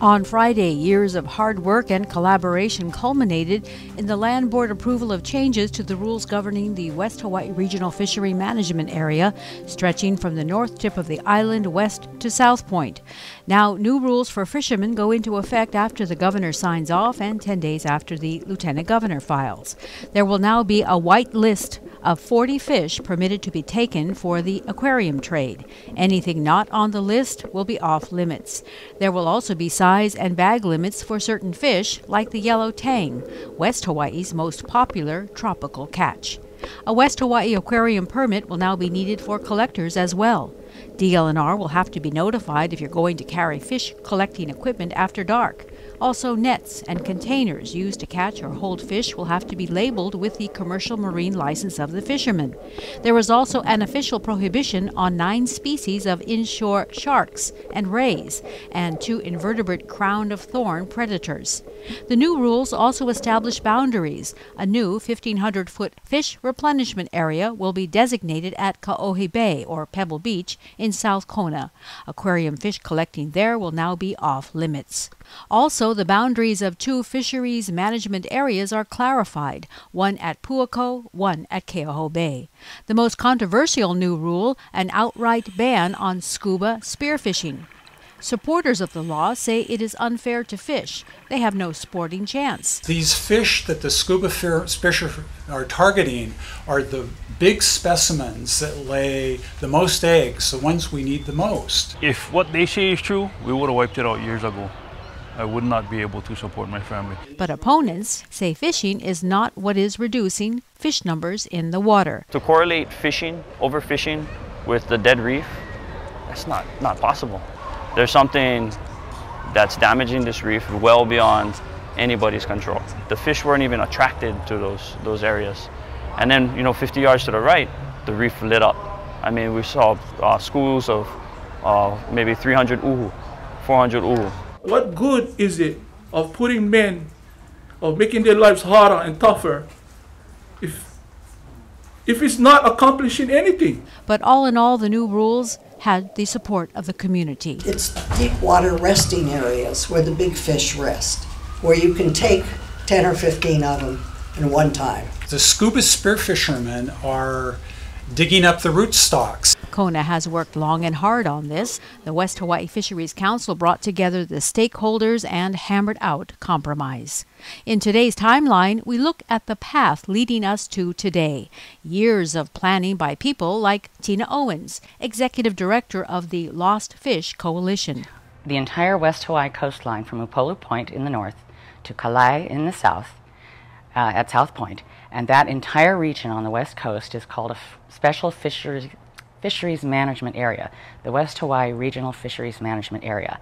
On Friday, years of hard work and collaboration culminated in the Land Board approval of changes to the rules governing the West Hawaii Regional Fishery Management Area, stretching from the north tip of the island west to South Point. Now, new rules for fishermen go into effect after the governor signs off and 10 days after the lieutenant governor files. There will now be a white list of 40 fish permitted to be taken for the aquarium trade. Anything not on the list will be off limits. There will also be size and bag limits for certain fish, like the yellow tang, West Hawaii's most popular tropical catch. A West Hawaii aquarium permit will now be needed for collectors as well. DLNR will have to be notified if you're going to carry fish collecting equipment after dark. Also, nets and containers used to catch or hold fish will have to be labeled with the commercial marine license of the fisherman. There is also an official prohibition on 9 species of inshore sharks and rays and 2 invertebrate crown-of-thorn predators. The new rules also establish boundaries. A new 1,500-foot fish replenishment area will be designated at Kaohe Bay, or Pebble Beach, in South Kona. Aquarium fish collecting there will now be off limits. Also, the boundaries of 2 fisheries management areas are clarified, one at Puako, one at Keauhou Bay. The most controversial new rule, an outright ban on scuba spearfishing. Supporters of the law say it is unfair to fish. They have no sporting chance. These fish that the scuba fishers are targeting are the big specimens that lay the most eggs, the ones we need the most. If what they say is true, we would have wiped it out years ago. I would not be able to support my family. But opponents say fishing is not what is reducing fish numbers in the water. To correlate fishing, overfishing, with the dead reef, that's not possible. There's something that's damaging this reef well beyond anybody's control. The fish weren't even attracted to those areas. And then, 50 yards to the right, the reef lit up. I mean, we saw schools of maybe 300 uhu, 400 uhu. What good is it of putting men, of making their lives harder and tougher, if it's not accomplishing anything? But all in all, the new rules had the support of the community. It's deep water resting areas where the big fish rest, where you can take 10 or 15 of them in one time. The scuba spearfishermen are digging up the rootstocks. Kona has worked long and hard on this. The West Hawaii Fisheries Council brought together the stakeholders and hammered out compromise. In today's timeline, we look at the path leading us to today. Years of planning by people like Tina Owens, Executive Director of the Lost Fish Coalition. The entire West Hawaii coastline from Upolu Point in the north to Kalai in the south, at South Point, and that entire region on the west coast is called a Special Fisheries Management Area, the West Hawaii Regional Fisheries Management Area.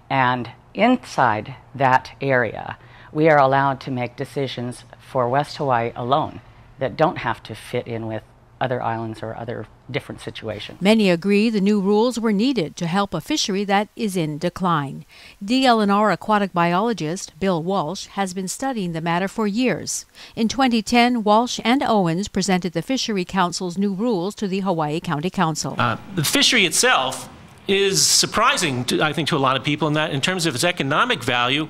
And inside that area, we are allowed to make decisions for West Hawaii alone that don't have to fit in with other islands or other different situations. Many agree the new rules were needed to help a fishery that is in decline. DLNR aquatic biologist Bill Walsh has been studying the matter for years. In 2010, Walsh and Owens presented the Fishery Council's new rules to the Hawaii County Council. The fishery itself is surprising, I think, to a lot of people in that in terms of its economic value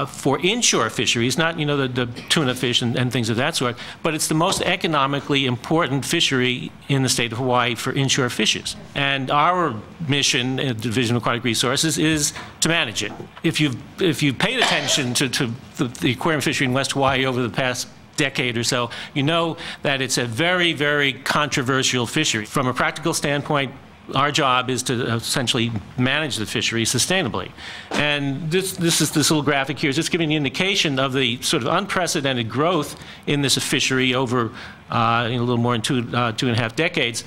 for inshore fisheries, not the tuna fish and things of that sort, but it's the most economically important fishery in the state of Hawaii for inshore fishes. And our mission in the Division of Aquatic Resources is to manage it. If you've paid attention to the aquarium fishery in West Hawaii over the past decade or so, you know that it's a very, very controversial fishery. From a practical standpoint, our job is to essentially manage the fishery sustainably. And this little graphic here is just giving you an indication of the sort of unprecedented growth in this fishery over a little more than two and a half decades.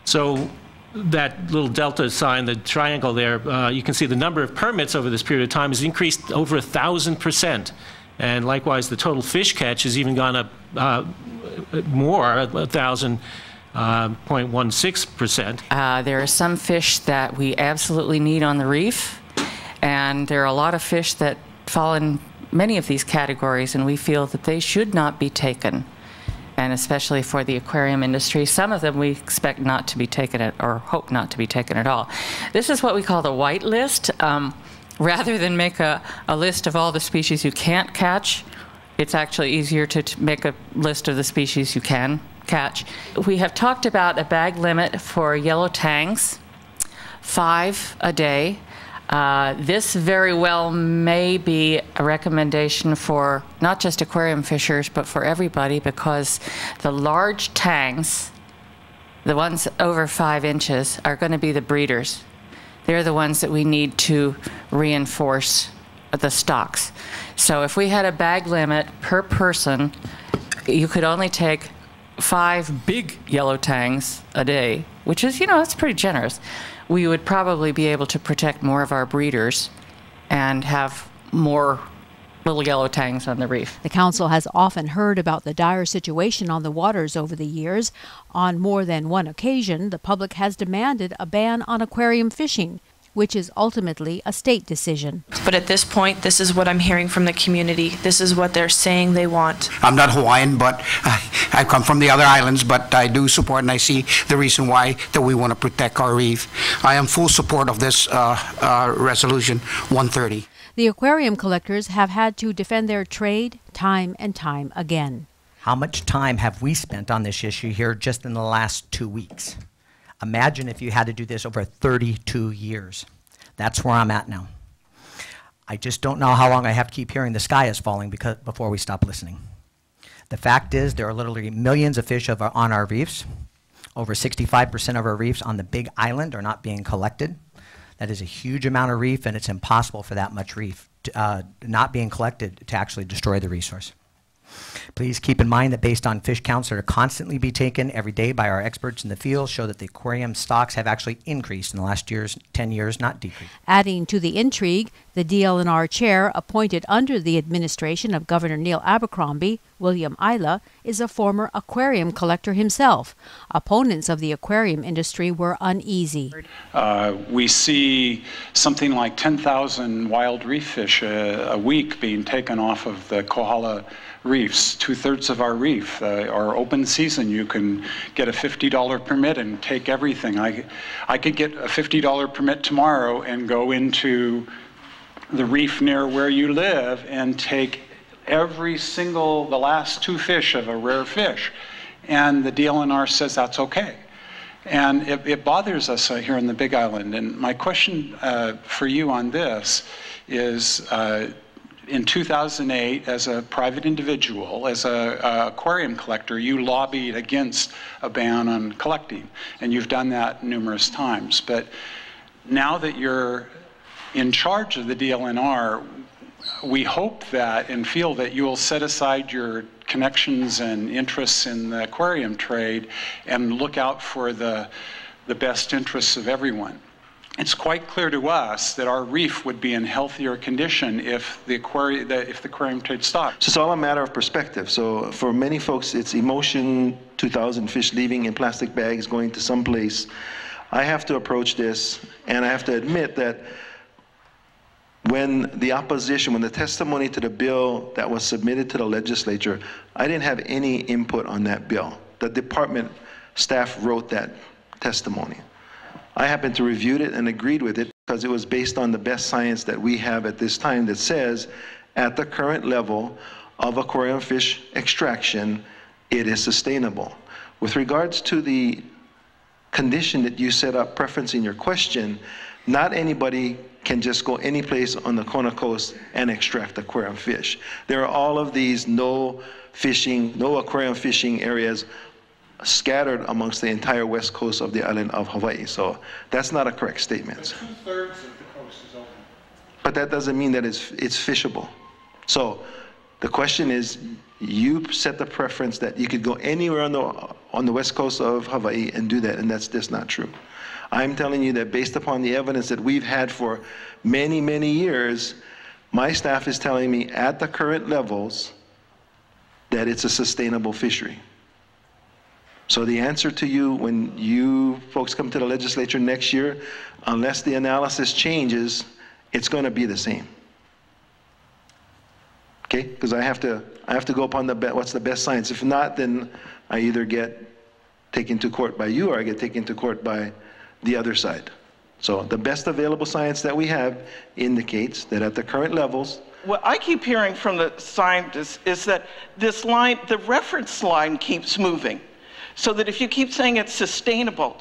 So that little delta sign, the triangle there, you can see the number of permits over this period of time has increased over 1,000%. And likewise, the total fish catch has even gone up more, 0.16%. There are some fish that we absolutely need on the reef, and there are a lot of fish that fall in many of these categories, and we feel that they should not be taken and especially for the aquarium industry. Some of them we expect not to be taken or hope not to be taken at all. This is what we call the white list. Rather than make a list of all the species you can't catch, it's actually easier to make a list of the species you can catch. We have talked about a bag limit for yellow tangs, 5 a day. This very well may be a recommendation for not just aquarium fishers, but for everybody, because the large tangs, the ones over 5 inches, are going to be the breeders. They're the ones that we need to reinforce the stocks. So if we had a bag limit per person, you could only take 5 big yellow tangs a day, which is, it's pretty generous. We would probably be able to protect more of our breeders and have more little yellow tangs on the reef. The council has often heard about the dire situation on the waters over the years. On more than one occasion, the public has demanded a ban on aquarium fishing, which is ultimately a state decision. But at this point, this is what I'm hearing from the community. This is what they're saying they want. I'm not Hawaiian, but I come from the other islands, but I do support, and I see the reason why that we want to protect our reef. I am full support of this resolution 130. The aquarium collectors have had to defend their trade time and time again. How much time have we spent on this issue here just in the last 2 weeks? Imagine if you had to do this over 32 years. That's where I'm at now. I just don't know how long I have to keep hearing the sky is falling before we stop listening. The fact is, there are literally millions of fish on our reefs. Over 65% of our reefs on the Big Island are not being collected. That is a huge amount of reef, and it's impossible for that much reef not being collected to actually destroy the resource. Please keep in mind that based on fish counts that are constantly be taken every day by our experts in the field show that the aquarium stocks have actually increased in the last 10 years, not decreased. Adding to the intrigue, the DLNR chair appointed under the administration of Governor Neil Abercrombie, William Isla, is a former aquarium collector himself. Opponents of the aquarium industry were uneasy. We see something like 10,000 wild reef fish a week being taken off of the Kohala reefs. 2/3 of our reef are open season. You can get a $50 permit and take everything. I could get a $50 permit tomorrow and go into the reef near where you live and take the last 2 fish of a rare fish. And the DLNR says that's okay. And it bothers us here in the Big Island. And my question for you on this is, in 2008, as a private individual, as an aquarium collector, you lobbied against a ban on collecting, and you've done that numerous times. But now that you're in charge of the DLNR, we hope that and feel that you will set aside your connections and interests in the aquarium trade and look out for the best interests of everyone. It's quite clear to us that our reef would be in healthier condition if the aquarium trade stopped. So it's all a matter of perspective. So for many folks, it's emotion, 2,000 fish leaving in plastic bags going to some place. I have to approach this, and I have to admit that when the testimony to the bill that was submitted to the legislature, I didn't have any input on that bill. The department staff wrote that testimony. I happened to review it and agreed with it because it was based on the best science that we have at this time that says at the current level of aquarium fish extraction, it is sustainable. With regards to the condition that you set up preferencing your question, not anybody can just go any place on the Kona coast and extract aquarium fish. There are all of these no aquarium fishing areas scattered amongst the entire west coast of the island of Hawaii. So that's not a correct statement. 2/3 of the coast is open. But that doesn't mean that it's fishable. So the question is, you set the preference that you could go anywhere on the west coast of Hawaii and do that, and that's just not true. I'm telling you that based upon the evidence that we've had for many, many years, my staff is telling me at the current levels that it's a sustainable fishery. So the answer to you when you folks come to the legislature next year, unless the analysis changes, it's going to be the same. Okay, because I have to go upon what's the best science. If not, then I either get taken to court by you or I get taken to court by the other side. So the best available science that we have indicates that at the current levels, what I keep hearing from the scientists is that this line, the reference line keeps moving. So that if you keep saying it's sustainable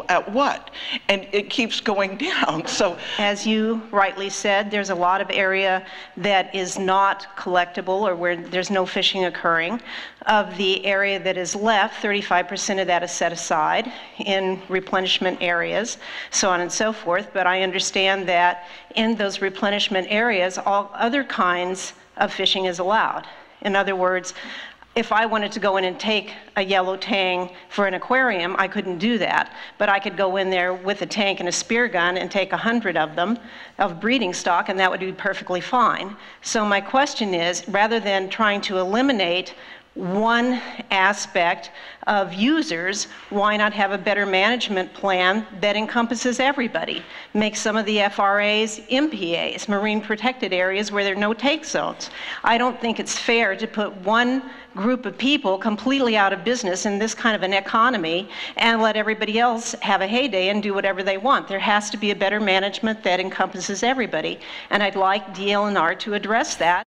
at what? And it keeps going down. So, as you rightly said, there's a lot of area that is not collectible or where there's no fishing occurring. Of the area that is left, 35% of that is set aside in replenishment areas, so on and so forth. But I understand that in those replenishment areas, all other kinds of fishing is allowed. In other words, if I wanted to go in and take a yellow tang for an aquarium, I couldn't do that. But I could go in there with a tank and a spear gun and take 100 of them of breeding stock, and that would be perfectly fine. So my question is, rather than trying to eliminate one aspect of users, why not have a better management plan that encompasses everybody? Make some of the FRAs MPAs, marine protected areas, where there are no take zones. I don't think it's fair to put one group of people completely out of business in this kind of an economy and let everybody else have a heyday and do whatever they want. There has to be a better management that encompasses everybody, and I'd like DLNR to address that.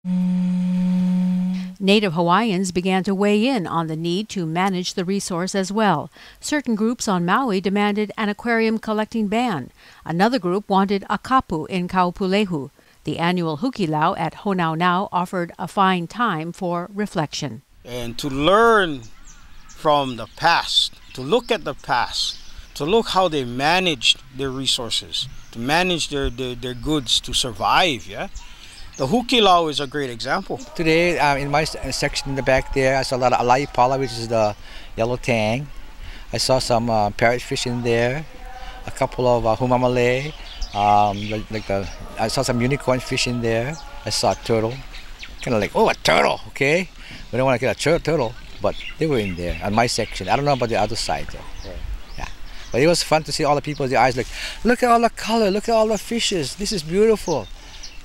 Native Hawaiians began to weigh in on the need to manage the resource as well. Certain groups on Maui demanded an aquarium collecting ban. Another group wanted a kapu in Kaupulehu. The annual hukilau at Honaunau offered a fine time for reflection. And to learn from the past, to look at the past, to look how they managed their resources, to manage their goods to survive, yeah? The hukilau is a great example. Today, in my section in the back there, I saw a lot of alaipala, which is the yellow tang. I saw some parrotfish in there, a couple of humamale. I saw some unicorn fish in there. I saw a turtle. Kind of like, oh, a turtle, okay? We don't want to get a turtle, but they were in there on my section. I don't know about the other side, though. Yeah. But it was fun to see all the people's eyes like, look at all the color, look at all the fishes. This is beautiful.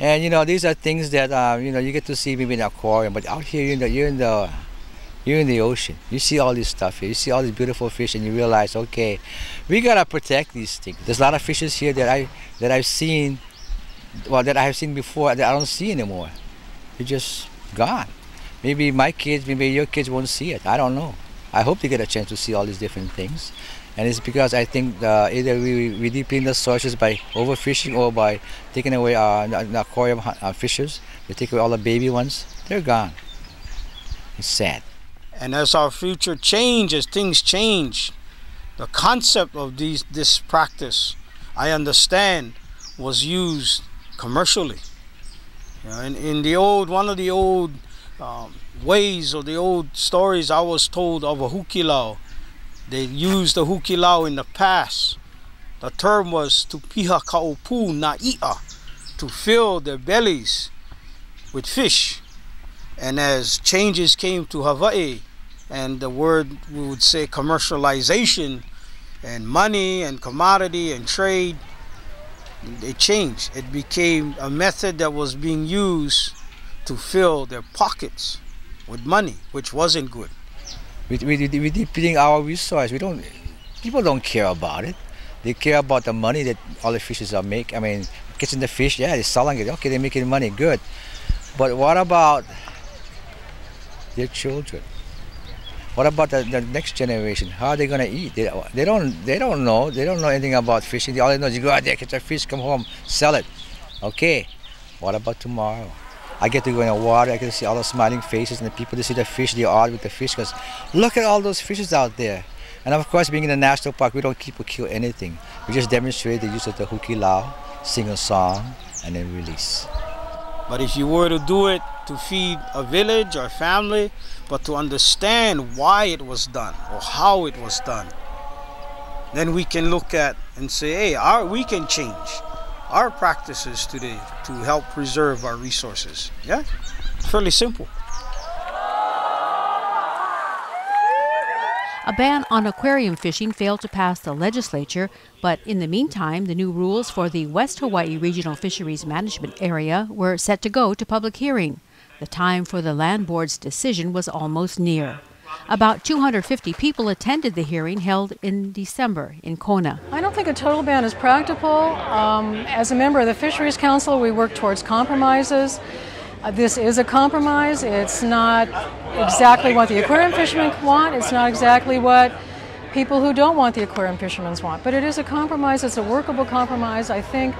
And you know, these are things that you know, you get to see maybe in the aquarium, but out here you're in the ocean. You see all this stuff here. You see all these beautiful fish, and you realize, okay, we gotta protect these things. There's a lot of fishes here that I've seen, well, that I have seen before that I don't see anymore. They're just gone. Maybe my kids, maybe your kids won't see it. I don't know. I hope they get a chance to see all these different things. And it's because I think either we deplete the sources by overfishing or by taking away the aquarium fishes. We take away all the baby ones. They're gone. It's sad. And as our future changes, things change. The concept of this practice, I understand, was used commercially. You know, in the old, one of the old ways or the old stories I was told of a hukilau, they used the hukilau in the past. The term was to piha kaupu na ia, to fill their bellies with fish. And as changes came to Hawaii, and the word, we would say, commercialization and money and commodity and trade, it changed. It became a method that was being used to fill their pockets with money, which wasn't good. We depleting our resource. People don't care about it. They care about the money that all the fishes are making. I mean, catching the fish, yeah, they're selling it. Okay, they're making money, good. But what about their children? What about the next generation? How are they going to eat? They don't know. They don't know anything about fishing. All they know is you go out there, catch a fish, come home, sell it. Okay, what about tomorrow? I get to go in the water, I get to see all the smiling faces and the people that see the fish, they're odd with the fish because look at all those fishes out there. And of course, being in the national park, we don't keep or kill anything. We just demonstrate the use of the hukilau, sing a song, and then release. But if you were to do it to feed a village or a family, but to understand why it was done or how it was done, then we can look at and say, hey, we can change our practices today to help preserve our resources. Yeah, fairly simple. A ban on aquarium fishing failed to pass the legislature, but in the meantime, the new rules for the West Hawaii Regional Fisheries Management Area were set to go to public hearing. The time for the Land Board's decision was almost near. About 250 people attended the hearing held in December in Kona. I don't think a total ban is practical. As a member of the Fisheries Council, we work towards compromises. This is a compromise. It's not exactly what the aquarium fishermen want. It's not exactly what people who don't want the aquarium fishermen want. But it is a compromise. It's a workable compromise. I think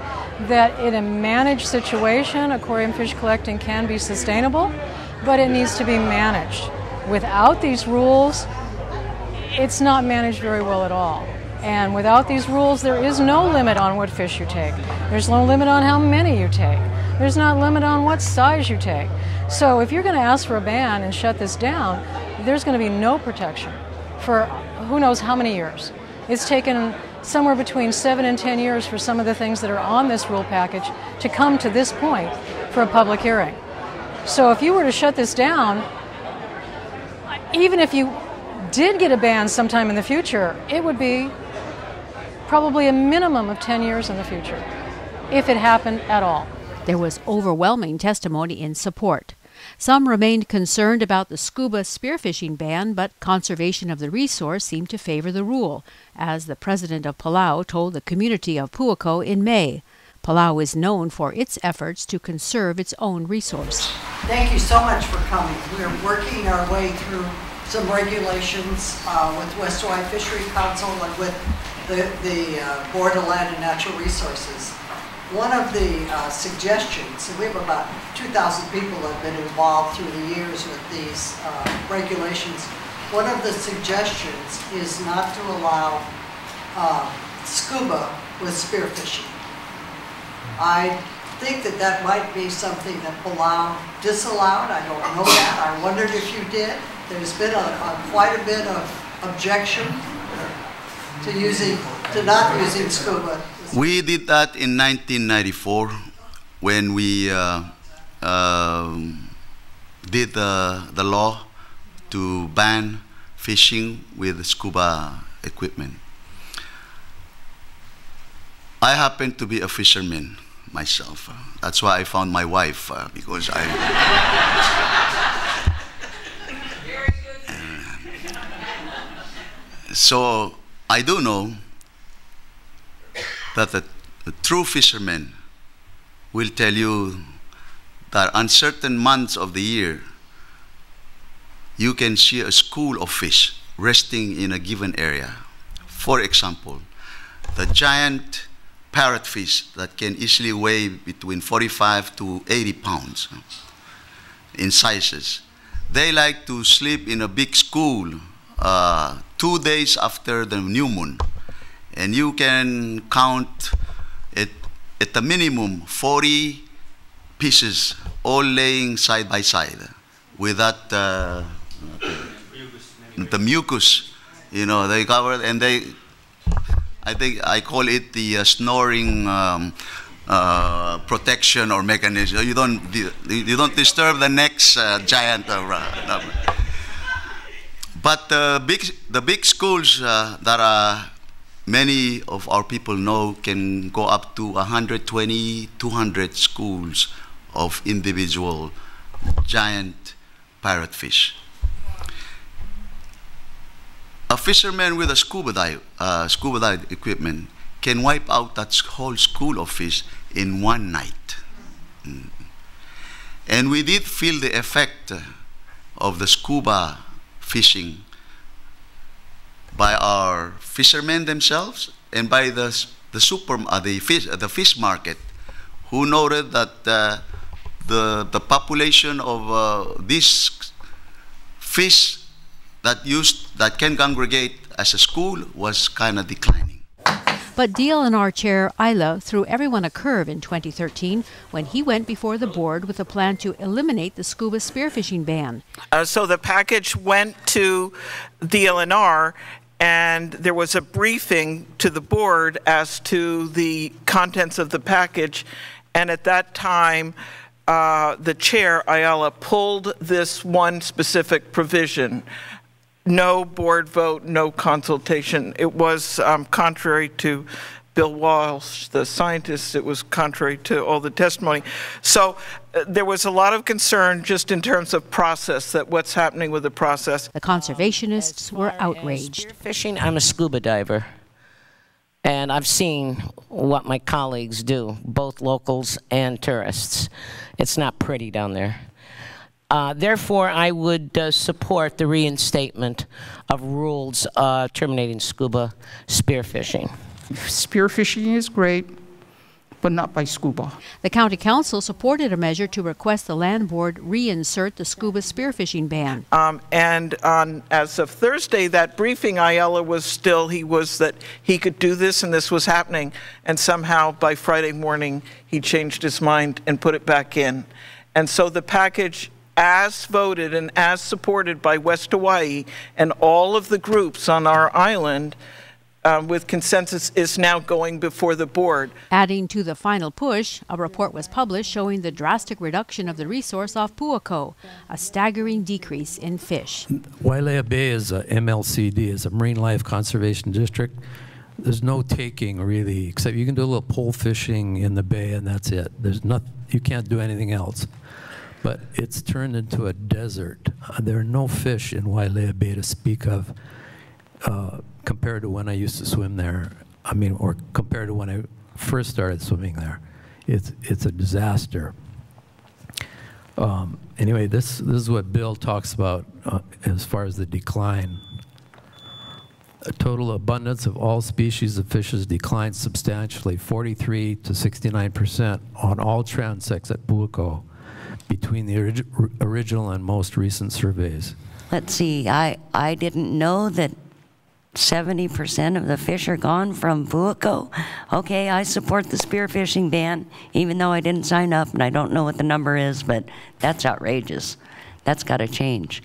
that in a managed situation, aquarium fish collecting can be sustainable, but it needs to be managed. Without these rules, it's not managed very well at all. And without these rules, there is no limit on what fish you take. There's no limit on how many you take. There's not a limit on what size you take. So if you're going to ask for a ban and shut this down, there's going to be no protection for who knows how many years. It's taken somewhere between 7 and 10 years for some of the things that are on this rule package to come to this point for a public hearing. So if you were to shut this down, even if you did get a ban sometime in the future, it would be probably a minimum of 10 years in the future, if it happened at all. There was overwhelming testimony in support. Some remained concerned about the scuba spearfishing ban, but conservation of the resource seemed to favor the rule, as the president of Palau told the community of Puako in May. Palau is known for its efforts to conserve its own resource. Thank you so much for coming. We're working our way through some regulations with West Hawaii Fishery Council and with the Board of Land and Natural Resources. One of the suggestions, and we have about 2,000 people that have been involved through the years with these regulations. One of the suggestions is not to allow scuba with spearfishing. I think that that might be something that Palau disallowed. I don't know that. I wondered if you did. There's been quite a bit of objection to not using scuba. We did that in 1994 when we did the law to ban fishing with scuba equipment. I happen to be a fisherman myself. That's why I found my wife, because so I do know that the true fisherman will tell you that on certain months of the year, you can see a school of fish resting in a given area. For example, the giant parrotfish that can easily weigh between 45 to 80 pounds in sizes. They like to sleep in a big school 2 days after the new moon. And you can count at the minimum 40 pieces all laying side by side with that the mucus, you know, they cover, and they, I think I call it the snoring protection or mechanism. You don't disturb the next giant. But the big schools that many of our people know can go up to 120, 200 schools of individual giant parrotfish. A fisherman with a scuba dive equipment can wipe out that whole school of fish in one night. And we did feel the effect of the scuba fishing by our fishermen themselves and by the fish market, who noted that the population of these fish that can congregate as a school was kind of declining. But DLNR Chair Isla threw everyone a curve in 2013 when he went before the board with a plan to eliminate the scuba spearfishing ban. So the package went to DLNR, and there was a briefing to the board as to the contents of the package, and at that time the chair, Ayala, pulled this one specific provision. No board vote, no consultation. It was contrary to Bill Walsh, the scientist, it was contrary to all the testimony. So there was a lot of concern just in terms of process, that what's happening with the process. The conservationists were outraged. Spearfishing, I'm a scuba diver. And I've seen what my colleagues do, both locals and tourists. It's not pretty down there. Therefore, I would support the reinstatement of rules terminating scuba spearfishing. Spearfishing is great, but not by scuba. The county council supported a measure to request the land board reinsert the scuba spearfishing ban. As of Thursday, that briefing, Ayala was still, that he could do this and this was happening, and somehow by Friday morning he changed his mind and put it back in. And so the package, as voted and as supported by West Hawaii and all of the groups on our island, with consensus, is now going before the board. Adding to the final push, a report was published showing the drastic reduction of the resource off Puako, a staggering decrease in fish. Wailea Bay is a MLCD, is a Marine Life Conservation District. There's no taking really, except you can do a little pole fishing in the bay and that's it. You can't do anything else. But it's turned into a desert. There are no fish in Wailea Bay to speak of. Compared to when I used to swim there, or compared to when I first started swimming there, it's a disaster. Anyway, this is what Bill talks about as far as the decline. A total abundance of all species of fishes declined substantially, 43 to 69% on all transects at Puako between the original and most recent surveys. Let's see, I didn't know that 70% of the fish are gone from Puako. Okay, I support the spearfishing ban, even though I didn't sign up and I don't know what the number is, but that's outrageous. That's got to change.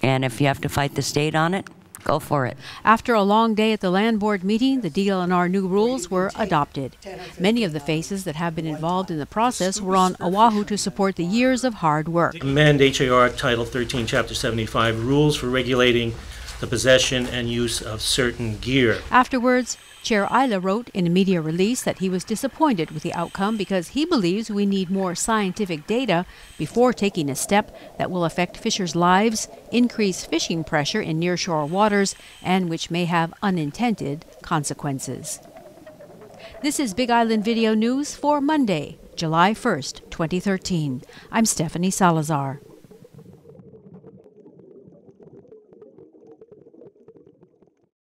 And if you have to fight the state on it, go for it. After a long day at the land board meeting, the DLNR new rules were adopted. Many of the faces that have been involved in the process were on Oahu to support the years of hard work. Amend HAR Title 13, Chapter 75, rules for regulating the possession and use of certain gear. Afterwards, Chair Isla wrote in a media release that he was disappointed with the outcome because he believes we need more scientific data before taking a step that will affect fishers' lives, increase fishing pressure in nearshore waters, and which may have unintended consequences. This is Big Island Video News for Monday, July 1st, 2013. I'm Stephanie Salazar.